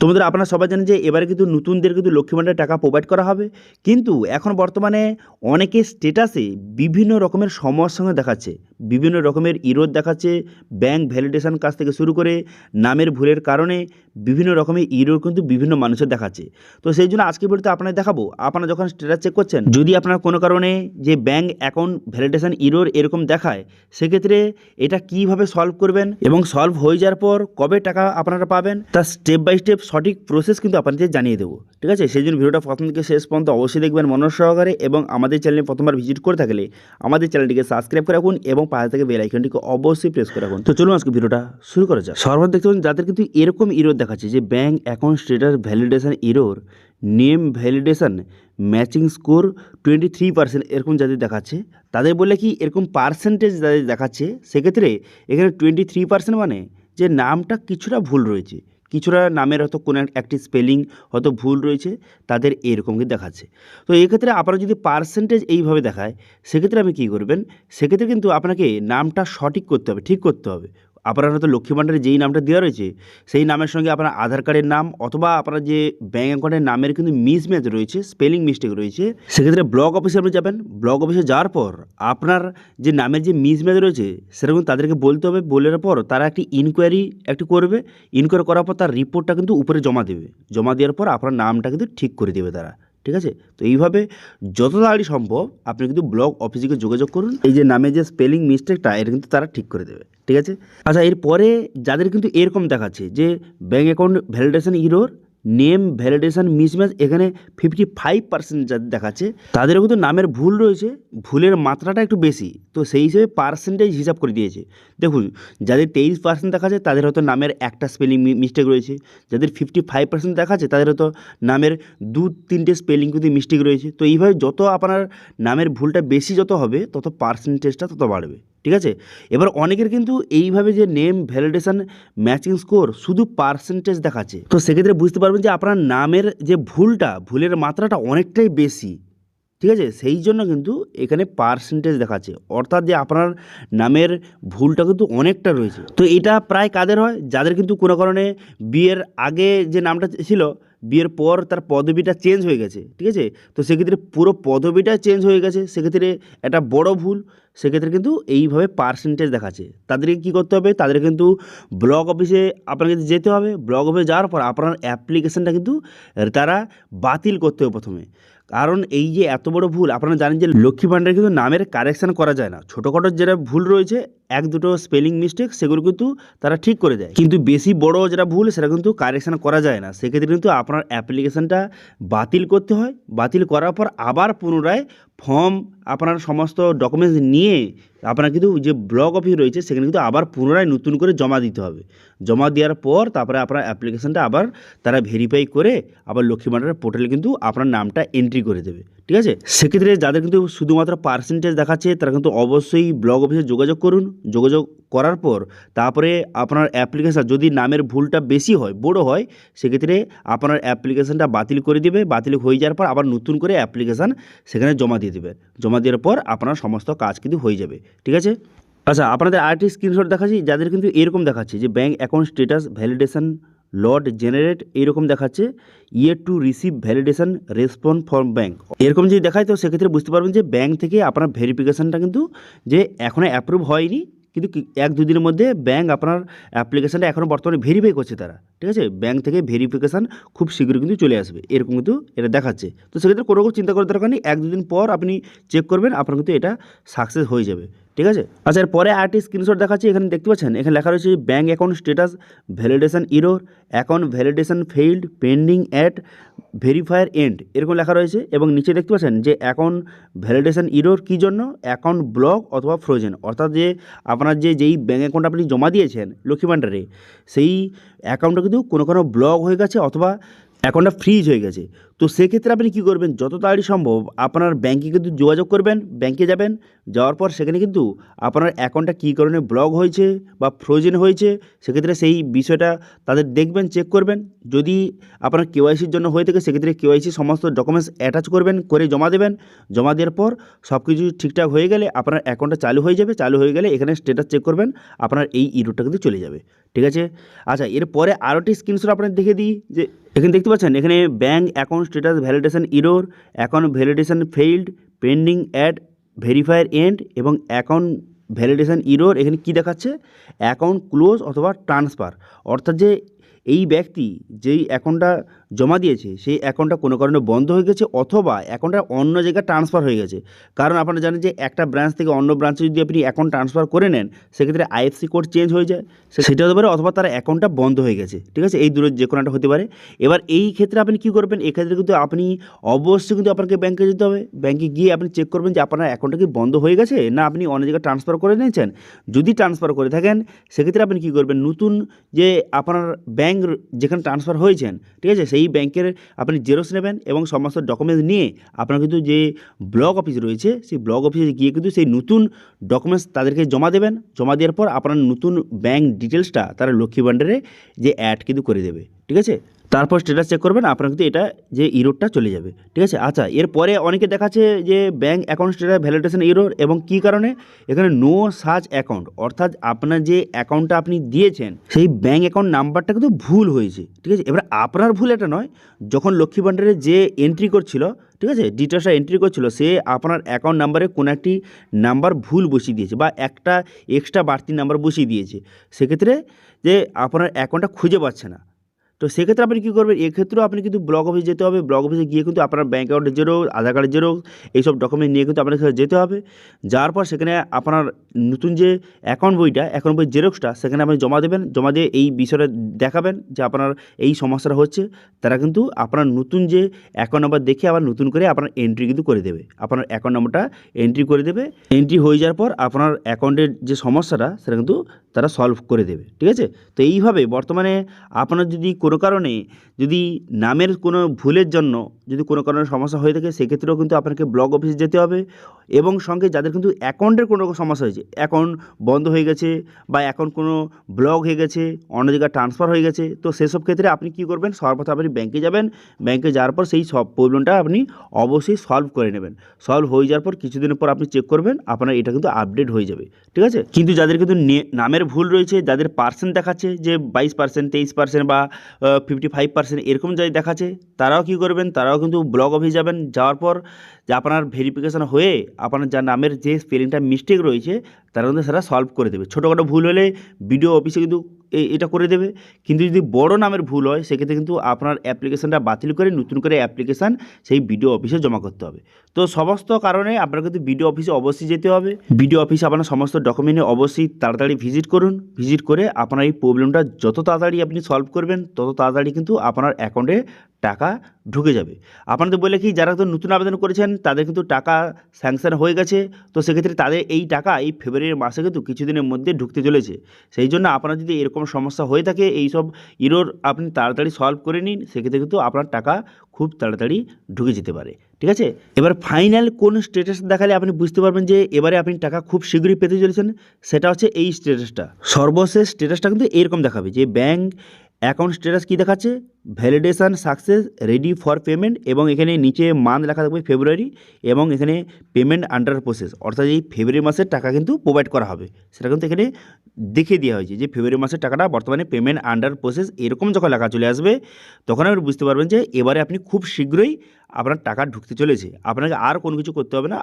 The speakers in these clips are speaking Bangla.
তো বন্ধুরা আপনারা সবাই জানেন যে এবারে কিন্তু নতুনদের কিন্তু লক্ষ্মী ভাণ্ডারের টাকা প্রোভাইড করা হবে, কিন্তু এখন বর্তমানে অনেকের স্টেটাসে বিভিন্ন রকমের সমস্যার সঙ্গে দেখাচ্ছে, বিভিন্ন রকমের ইরোড দেখাচ্ছে। ব্যাংক ভ্যালিডেশন কাজ থেকে শুরু করে নামের ভুলের কারণে বিভিন্ন রকমের ইরোড কিন্তু বিভিন্ন মানুষের দেখাচ্ছে। তো সেই জন্য আজকে ভিডিওতে আপনাদের দেখাবো, আপনারা যখন স্টেটাস চেক করছেন যদি আপনার কোনো কারণে যে ব্যাংক অ্যাকাউন্ট ভ্যালিডেশন ইরোর এরকম দেখায়, সেক্ষেত্রে এটা কীভাবে সলভ করবেন এবং সলভ হয়ে যাওয়ার পর কবে টাকা আপনারা পাবেন তার স্টেপ বাই স্টেপ সঠিক প্রসেস কিন্তু আপনাদের জানিয়ে দেবো। ঠিক আছে, সেই জন্য ভিডিওটা প্রথম থেকে শেষ পর্যন্ত অবশ্যই দেখবেন মনোযোগ সহকারে, এবং আমাদের চ্যানেলে প্রথমবার ভিজিট করে থাকলে আমাদের চ্যানেলটিকে সাবস্ক্রাইব করে রাখুন এবং পাশে থেকে বেল আইকনটিকে অবশ্যই প্রেস করে রাখুন। তো চলুন আজকে ভিডিওটা শুরু করা যাক। সর্বপ্রথম দেখতে পাচ্ছেন যাদের কিন্তু এরকম ইরোর দেখাচ্ছে যে bank account status validation error, name validation matching score 23% এরকম যাদের দেখাচ্ছে, তাদের বললে কি এরকম পার্সেন্টেজ যাদের দেখাচ্ছে, সেক্ষেত্রে এখানে 23% মানে যে নামটা কিছুটা ভুল রয়েছে, কিছুটা নামের হয়তো কোনো একটি স্পেলিং হয়তো ভুল রয়েছে, তাদের এরকম কিন্তু দেখাচ্ছে। তো এক্ষেত্রে আপনারা যদি পার্সেন্টেজ এইভাবে দেখায়, সেক্ষেত্রে আপনি কী করবেন, সেক্ষেত্রে কিন্তু আপনাকে নামটা সঠিক করতে হবে, ঠিক করতে হবে। আপনার হয়তো লক্ষ্মী ভাণ্ডারে যেই নামটা দেওয়া রয়েছে সেই নামের সঙ্গে আপনার আধার কার্ডের নাম অথবা আপনার যে ব্যাঙ্ক অ্যাকাউন্টের নামের কিন্তু মিসম্যাচ রয়েছে, স্পেলিং মিস্টেক রয়েছে, সেক্ষেত্রে ব্লক অফিসে আপনি যাবেন। ব্লক অফিসে যাওয়ার পর আপনার যে নামের যে মিসম্যাচ রয়েছে সেরকম তাদেরকে বলতে হবে, বলার পর তারা একটি ইনকোয়ারি করবে। ইনকোয়ারি করার পর তার রিপোর্টটা কিন্তু উপরে জমা দেবে, জমা দেওয়ার পর আপনার নামটা কিন্তু ঠিক করে দেবে তারা। ঠিক আছে, তো এইভাবে যত তাড়াতাড়ি সম্ভব আপনি কিন্তু ব্লক অফিসে যোগাযোগ করুন, এই যে নামে যে স্পেলিং মিস্টেকটা এটা কিন্তু তারা ঠিক করে দেবে। ঠিক আছে, আচ্ছা এরপরে যাদের কিন্তু এরকম দেখাচ্ছে যে bank account validation error, name validation mismatch, এখানে 55% যাদের দেখাচ্ছে তাদেরও কিন্তু নামের ভুল রয়েছে, ভুলের মাত্রাটা একটু বেশি, তো সেই হিসেবে পার্সেন্টেজ হিসাব করে দিয়েছে। দেখুন যাদের 23% দেখাচ্ছে তাদের হয়তো নামের একটা স্পেলিং মিস্টেক রয়েছে, যাদের 55% দেখাচ্ছে তাদের হয়তো নামের 2-3টে স্পেলিং কিন্তু মিস্টেক রয়েছে। তো এইভাবে যত আপনার নামের ভুলটা বেশি যত হবে তত পার্সেন্টেজটা তত বাড়বে। ঠিক আছে, এবার অনেকের কিন্তু এইভাবে যে নেম ভ্যালিডেশন ম্যাচিং স্কোর শুধু পার্সেন্টেজ দেখাচ্ছে, তো সেক্ষেত্রে বুঝতে পারবেন যে আপনার নামের যে ভুলের মাত্রাটা অনেকটাই বেশি। ঠিক আছে, সেই জন্য কিন্তু এখানে পার্সেন্টেজ দেখাচ্ছে, অর্থাৎ যে আপনার নামের ভুলটা কিন্তু অনেকটা রয়েছে। তো এটা প্রায় কাদের হয়, যাদের কিন্তু কোনো কারণে বিয়ের আগে যে নামটা ছিল, বিয়ের পর তার পদবিটা চেঞ্জ হয়ে গেছে। ঠিক আছে, তো সেক্ষেত্রে পুরো পদবিটা চেঞ্জ হয়ে গেছে, সেক্ষেত্রে একটা বড় ভুল, সেক্ষেত্রে কিন্তু এইভাবে পার্সেন্টেজ দেখাচ্ছে। তাদেরকে কী করতে হবে, তাদের কিন্তু ব্লক অফিসে আপনাকে যেতে হবে। ব্লক অফিসে যাওয়ার পর আপনার অ্যাপ্লিকেশনটা কিন্তু তারা বাতিল করতে হবে প্রথমে, কারণ এই যে এত বড় ভুল, আপনারা জানেন যে লক্ষ্মী ভাণ্ডারে কিন্তু নামের কারেকশান করা যায় না। ছোটোখাটো যেটা ভুল রয়েছে, 1-2 স্পেলিং মিস্টেক, সেগুলো কিন্তু তারা ঠিক করে দেয়, কিন্তু বেশি বড় যেটা ভুল সেটা কিন্তু কারেকশান করা যায় না। সেক্ষেত্রে কিন্তু আপনার অ্যাপ্লিকেশানটা বাতিল করতে হয়। বাতিল করার পর আবার পুনরায় ফর্ম, আপনার সমস্ত ডকুমেন্টস নিয়ে আপনার কিন্তু যে ব্লক অফিস রয়েছে সেখানে কিন্তু আবার পুনরায় নতুন করে জমা দিতে হবে। জমা দেওয়ার পর তারপরে আপনার অ্যাপ্লিকেশানটা আবার তারা ভেরিফাই করে আবার লক্ষ্মী ভাণ্ডারের পোর্টালে কিন্তু আপনার নামটা এন্ট্রি করে দেবে। ঠিক আছে, সেক্ষেত্রে যাদের কিন্তু শুধুমাত্র পার্সেন্টেজ দেখাচ্ছে তারা কিন্তু অবশ্যই ব্লক অফিসে যোগাযোগ করুন। যোগাযোগ করার পর তারপরে আপনার অ্যাপ্লিকেশান যদি নামের ভুলটা বেশি হয়, বড় হয়, সেক্ষেত্রে আপনার অ্যাপ্লিকেশানটা বাতিল করে দেবে। বাতিল হয়ে যাওয়ার পর আবার নতুন করে অ্যাপ্লিকেশান সেখানে জমা দিয়ে দেবে। জমা দেওয়ার পর আপনার সমস্ত কাজ কিন্তু হয়ে যাবে। ঠিক আছে, আচ্ছা আপনাদের আরেকটি স্ক্রিনশট দেখাচ্ছি যাদের কিন্তু এরকম দেখাচ্ছে যে ব্যাঙ্ক অ্যাকাউন্ট স্টেটাস ভ্যালিডেশন লট জেনারেট এইরকম দেখাচ্ছে, ইয়ের to receive validation response from bank, এরকম যদি দেখায় তো সেক্ষেত্রে বুঝতে পারবেন যে ব্যাঙ্ক থেকে আপনার ভেরিফিকেশানটা কিন্তু যে এখনও অ্যাপ্রুভ হয়নি, কিন্তু 1-2 দিনের মধ্যে ব্যাঙ্ক আপনার অ্যাপ্লিকেশানটা এখনও বর্তমানে ভেরিফাই করছে তারা। ঠিক আছে, ব্যাঙ্ক থেকে ভেরিফিকেশান খুব শীঘ্রই কিন্তু চলে আসবে, এরকম কিন্তু এটা দেখাচ্ছে। তো সেক্ষেত্রে কোনো রকম চিন্তা করার দরকার নেই, 1-2 দিন পর আপনি চেক করবেন, আপনার কিন্তু এটা সাকসেস হয়ে যাবে। ঠিক আছে, আচ্ছা এরপরে আরেকটি স্ক্রিনশট দেখাচ্ছি, এখানে দেখতে পাচ্ছেন এখানে লেখা রয়েছে bank account status validation error, account validation failed pending at verifier end, এরকম লেখা রয়েছে। এবং নিচে দেখতে পাচ্ছেন যে অ্যাকাউন্ট ভ্যালিডেশন ইরোর কী জন্য, অ্যাকাউন্ট ব্লক অথবা ফ্রোজেন, অর্থাৎ যে আপনার যেই ব্যাঙ্ক অ্যাকাউন্ট আপনি জমা দিয়েছেন লক্ষ্মী ভাণ্ডারে, সেই অ্যাকাউন্টটা কিন্তু কোনো ব্লক হয়ে গেছে অথবা অ্যাকাউন্টটা ফ্রিজ হয়ে গেছে। তো সেক্ষেত্রে আপনি কী করবেন, যত তাড়াতাড়ি সম্ভব আপনার ব্যাঙ্কে কিন্তু যোগাযোগ করবেন, ব্যাঙ্কে যাবেন, যাওয়ার পর সেখানে কিন্তু আপনার অ্যাকাউন্টটা কী কারণে ব্লক হয়েছে বা ফ্রোজেন হয়েছে সেক্ষেত্রে সেই বিষয়টা তাদের দেখবেন, চেক করবেন। যদি আপনার কেওয়াইসির জন্য হয়ে থাকে সেক্ষেত্রে কেওয়াইসি সমস্ত ডকুমেন্টস অ্যাটাচ করবেন, করে জমা দেবেন। জমা দেওয়ার পর সব কিছু ঠিকঠাক হয়ে গেলে আপনার অ্যাকাউন্টটা চালু হয়ে যাবে। চালু হয়ে গেলে এখানে স্ট্যাটাস চেক করবেন, আপনার এই ইরোরটা কিন্তু চলে যাবে। ঠিক আছে? আচ্ছা, এরপরে আরও একটি স্ক্রিনশট আপনাদের দেখিয়ে দিই যে এখানে দেখতে পাচ্ছেন, এখানে bank account status validation error, account validation failed, pending at verifier end এবং অ্যাকাউন্ট ভ্যালিডেশন ইরোর। এখানে কী দেখাচ্ছে, অ্যাকাউন্ট ক্লোজ অথবা ট্রান্সফার, অর্থাৎ যে এই ব্যক্তি যেই অ্যাকাউন্টটা জমা দিয়েছে সেই অ্যাকাউন্টটা কোনো কারণে বন্ধ হয়ে গেছে অথবা অ্যাকাউন্টটা অন্য জায়গায় ট্রান্সফার হয়ে গেছে। কারণ আপনারা জানেন যে একটা ব্রাঞ্চ থেকে অন্য ব্রাঞ্চে যদি আপনি অ্যাকাউন্ট ট্রান্সফার করে নেন সেক্ষেত্রে আইএফসি কোড চেঞ্জ হয়ে যায়, সেটা হতে পারে, অথবা তার অ্যাকাউন্টটা বন্ধ হয়ে গেছে। ঠিক আছে? এই দূরের যে কোনো একটা হতে পারে। এবার এই ক্ষেত্রে আপনি কী করবেন, এক্ষেত্রে কিন্তু আপনি অবশ্যই কিন্তু আপনাকে ব্যাঙ্কে যেতে হবে। ব্যাঙ্কে গিয়ে আপনি চেক করবেন যে আপনার অ্যাকাউন্টটা কি বন্ধ হয়ে গেছে না আপনি অন্য জায়গায় ট্রান্সফার করে নিয়েছেন। যদি ট্রান্সফার করে থাকেন সেক্ষেত্রে আপনি কী করবেন, নতুন যে আপনার ব্যাঙ্ক যেখানে ট্রান্সফার হয়েছেন, ঠিক আছে, সেই ব্যাংকের আপনি জেরক্স নেবেন এবং সমস্ত ডকুমেন্টস নিয়ে আপনার কিন্তু যে ব্লক অফিস রয়েছে সেই ব্লক অফিসে গিয়ে কিন্তু সেই নতুন ডকুমেন্টস তাদেরকে জমা দেবেন। জমা দেওয়ার পর আপনার নতুন ব্যাঙ্ক ডিটেলসটা তারা লক্ষ্মী ভাণ্ডারে যে অ্যাড কিন্তু করে দেবে। ঠিক আছে? তারপর স্ট্যাটাস চেক করবেন, আপনার কিন্তু এটা যে ইরোরটা চলে যাবে। ঠিক আছে? আচ্ছা, এরপরে অনেকে দেখাচ্ছে যে bank account status validation error, এবং কী কারণে, এখানে নো সার্চ অ্যাকাউন্ট, অর্থাৎ আপনার যে অ্যাকাউন্টটা আপনি দিয়েছেন সেই ব্যাঙ্ক অ্যাকাউন্ট নাম্বারটা কিন্তু ভুল হয়েছে। ঠিক আছে? এবার আপনার ভুল এটা নয়, যখন লক্ষ্মী ভাণ্ডারে যে এন্ট্রি করছিল, ঠিক আছে, ডিটেলসটা এন্ট্রি করছিল, সে আপনার অ্যাকাউন্ট নাম্বারে কোনো একটি নাম্বার ভুল বসিয়ে দিয়েছে বা একটা এক্সট্রা বাড়তি নাম্বার বসিয়ে দিয়েছে। সেক্ষেত্রে যে আপনার অ্যাকাউন্টটা খুঁজে পাচ্ছে না। তো সেক্ষেত্রে আপনি কী করবেন, এক্ষেত্রেও আপনি কিন্তু ব্লক অফিসে যেতে হবে। ব্লক অফিসে গিয়ে কিন্তু আপনার ব্যাঙ্ক অ্যাকাউন্টের জেরক্স, আধার কার্ডের জেরক্স, এইসব ডকুমেন্ট নিয়ে কিন্তু আপনার যেতে হবে। যাওয়ার পর সেখানে আপনার নতুন যে অ্যাকাউন্ট বইয়ের জেরক্সটা সেখানে আপনি জমা দেবেন। জমা দিয়ে এই বিষয়টা দেখাবেন যে আপনার এই সমস্যাটা হচ্ছে। তারা কিন্তু আপনার নতুন যে অ্যাকাউন্ট নাম্বার দেখে আবার নতুন করে আপনার এন্ট্রি কিন্তু করে দেবে। আপনার অ্যাকাউন্ট নাম্বারটা এন্ট্রি করে দেবে। এন্ট্রি হয়ে যাওয়ার পর আপনার অ্যাকাউন্টের যে সমস্যাটা সেটা কিন্তু তারা সলভ করে দেবে। ঠিক আছে? তো এইভাবে বর্তমানে আপনার যদি কোনো কারণে যদি নামের কোনো ভুলের জন্য যদি কোনো কারণে সমস্যা হয়ে থাকে সেক্ষেত্রেও কিন্তু আপনাকে ব্লক অফিসে যেতে হবে, এবং সঙ্গে যাদের কিন্তু অ্যাকাউন্টের কোনো রকম সমস্যা হয়েছে, অ্যাকাউন্ট বন্ধ হয়ে গেছে বা অ্যাকাউন্ট কোনো ব্লক হয়ে গেছে, অন্য জায়গায় ট্রান্সফার হয়ে গেছে, তো সেসব ক্ষেত্রে আপনি কী করবেন, সর্বপ্রথম আপনি ব্যাঙ্কে যাবেন। ব্যাঙ্কে যাওয়ার পর সেই সব প্রবলেমটা আপনি অবশ্যই সলভ করে নেবেন। সলভ হয়ে যাওয়ার পর কিছুদিনের পর আপনি চেক করবেন, আপনার এটা কিন্তু আপডেট হয়ে যাবে। ঠিক আছে? কিন্তু যাদের কিন্তু নামের ভুল রয়েছে, যাদের পার্সেন্ট দেখাচ্ছে যে 22%, 23% বা 55% এরকম যাই দেখাচ্ছে, তারাও কী করবেন, তারাও কিন্তু ব্লক অফিস যাবেন। যাওয়ার পর যে আপনার ভেরিফিকেশান হয়ে আপনার যা নামের যে স্পেলিংটা মিস্টেক রয়েছে তারা কিন্তু সেটা সলভ করে দেবে। ছোটোখাটো ভুল হলে বিডিও অফিসে কিন্তু এটা করে দেবে। কিন্তু যদি বড় নামের ভুল হয় সেক্ষেত্রে কিন্তু আপনার অ্যাপ্লিকেশানটা বাতিল করে নতুন করে অ্যাপ্লিকেশান সেই বিডিও অফিসে জমা করতে হবে। তো সমস্ত কারণে আপনার কিন্তু বিডিও অফিসে অবশ্যই যেতে হবে। বিডিও অফিসে আপনার সমস্ত ডকুমেন্ট অবশ্যই তাড়াতাড়ি ভিজিট করুন। ভিজিট করে আপনার এই প্রবলেমটা যত তাড়াতাড়ি আপনি সলভ করবেন তত তাড়াতাড়ি কিন্তু আপনার অ্যাকাউন্টে টাকা ঢুকে যাবে। আপনাদের বলে কি, যারা তো নতুন আবেদন করেছেন তাদের কিন্তু টাকা স্যাংশন হয়ে গেছে, তো সেক্ষেত্রে তাদের এই টাকা এই ফেব্রুয়ারি মাসে কিন্তু কিছুদিনের মধ্যে ঢুকতে চলেছে। সেই জন্য আপনার যদি এরকম সমস্যা হয়ে থাকে, এই সব ইরোর আপনি তাড়াতাড়ি সলভ করে নিন, সেক্ষেত্রে কিন্তু আপনার টাকা খুব তাড়াতাড়ি ঢুকে যেতে পারে। ঠিক আছে? এবার ফাইনাল কোন স্ট্যাটাস দেখালে আপনি বুঝতে পারবেন যে এবারে আপনি টাকা খুব শীঘ্রই পেতে চলেছেন, সেটা হচ্ছে এই স্ট্যাটাসটা। সর্বশেষ স্ট্যাটাসটা কিন্তু এরকম দেখাবে যে ব্যাঙ্ক অ্যাকাউন্ট স্ট্যাটাস কী দেখাচ্ছে, validation success, ready for payment, এবং এখানে নিচে মান্থ লেখা থাকবে ফেব্রুয়ারি, এবং এখানে পেমেন্ট আন্ডার প্রসেস, অর্থাৎ এই ফেব্রুয়ারি মাসের টাকা কিন্তু প্রোভাইড করা হবে। সেটা কিন্তু এখানে দেখিয়ে দেওয়া হয়েছে যে ফেব্রুয়ারি মাসের টাকাটা বর্তমানে পেমেন্ট আন্ডার প্রসেস, এরকম যখন লেখা চলে আসবে তখন আপনি বুঝতে পারবেন যে এবারে আপনি খুব শীঘ্রই আপনার টাকা ঢুকতে চলেছে। আপনাকে আর কোনো কিছু করতে হবে না,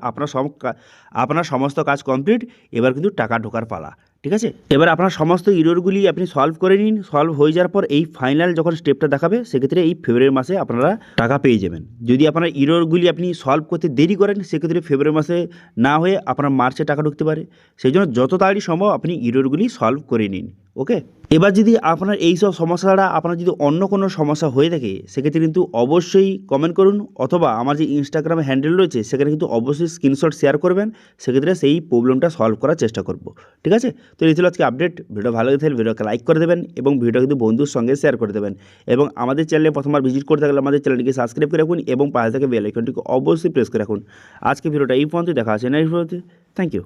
আপনার সমস্ত কাজ কমপ্লিট, এবার কিন্তু টাকা ঢোকার পালা। ঠিক আছে? এবার আপনার সমস্ত ইরোরগুলি আপনি সলভ করে নিন। সলভ হয়ে যাওয়ার পর এই ফাইনাল যখন স্টেপটা দেখাবে সেক্ষেত্রে এই ফেব্রুয়ারি মাসে আপনারা টাকা পেয়ে যাবেন। যদি আপনার ইরোরগুলি আপনি সলভ করতে দেরি করেন সেক্ষেত্রে ফেব্রুয়ারি মাসে না হয়ে আপনার মার্চে টাকা ঢুকতে পারে। সেই জন্য যত তাড়াতাড়ি সম্ভব আপনি ইরোরগুলি সলভ করে নিন। ওকে। এবার যদি আপনার এই সব সমস্যা ছাড়া আপনার যদি অন্য কোনো সমস্যা হয়ে থাকে সেক্ষেত্রে কিন্তু অবশ্যই কমেন্ট করুন, অথবা আমার যে ইনস্টাগ্রামে হ্যান্ডেল রয়েছে সেখানে কিন্তু অবশ্যই স্ক্রিনশট শেয়ার করবেন। সেক্ষেত্রে সেই প্রবলেমটা সলভ করার চেষ্টা করব। ঠিক আছে? তো এই ছিল আজকে আপডেট। ভিডিও ভালো লেগে থাকলে ভিডিওকে লাইক করে দেবেন এবং ভিডিওটা কিন্তু বন্ধুর সঙ্গে শেয়ার করে দেবেন। এবং আমাদের চ্যানেলে প্রথমবার ভিজিট করতে গেলে আমাদের চ্যানেলটিকে সাবস্ক্রাইব করে রাখুন এবং পাশে থাকা বেল আইকনটিকে অবশ্যই প্রেস করে রাখুন। আজকে ভিডিওটা এই পর্যন্ত, দেখা আছে নেক্সট ভিডিওতে। Thank you.